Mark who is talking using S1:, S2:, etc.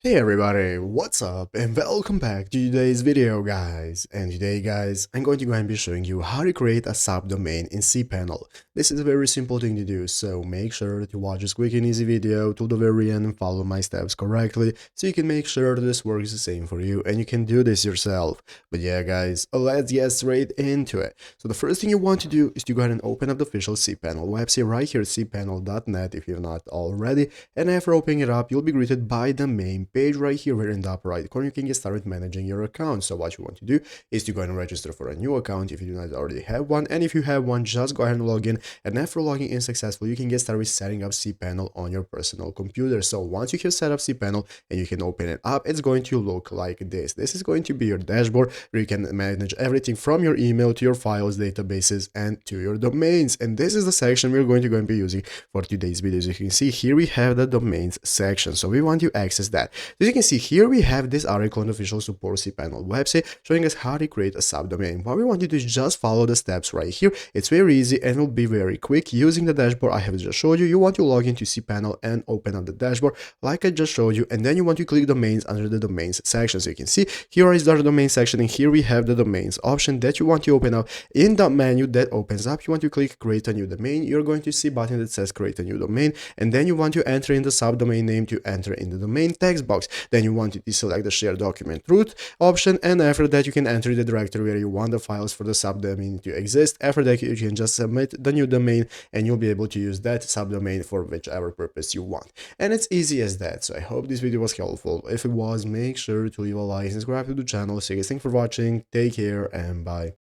S1: Hey everybody, what's up and welcome back to today's video guys. And today guys, I'm going to go and be showing you how to create a subdomain in cPanel. This is a very simple thing to do, so make sure to watch this quick and easy video till the very end and follow my steps correctly so you can make sure that this works the same for you and you can do this yourself. But yeah guys, let's get straight into it. So the first thing you want to do is to go ahead and open up the official cPanel website right here at cPanel.net if you're not already, and after opening it up you'll be greeted by the main page right here where in the upper right corner you can get started managing your account. So what you want to do is to go ahead and register for a new account if you do not already have one, and if you have one, just go ahead and log in, and after logging in successfully you can get started with setting up cPanel on your personal computer. So once you have set up cPanel and you can open it up, it's going to look like this is going to be your dashboard where you can manage everything from your email to your files, databases, and to your domains. And this is the section we're going to go and be using for today's video. As you can see here, we have the domains section, so we want to access that. As you can see here, we have this article on the official support cPanel website showing us how to create a subdomain. What we want to do is just follow the steps right here. It's very easy and will be very quick. Using the dashboard I have just showed you, you want to log into cPanel and open up the dashboard like I just showed you, and then you want to click domains under the domains section. So you can see here is the domain section, and here we have the domains option that you want to open up. In the menu that opens up, you want to click create a new domain. You're going to see a button that says create a new domain, and then you want to enter in the subdomain name to enter in the domain text box. Then you want to deselect the share document root option, and after that you can enter the directory where you want the files for the subdomain to exist. After that you can just submit the new domain and you'll be able to use that subdomain for whichever purpose you want. And it's easy as that. So I hope this video was helpful. If it was, make sure to leave a like and subscribe to the channel. So guys, thanks for watching, take care, and bye.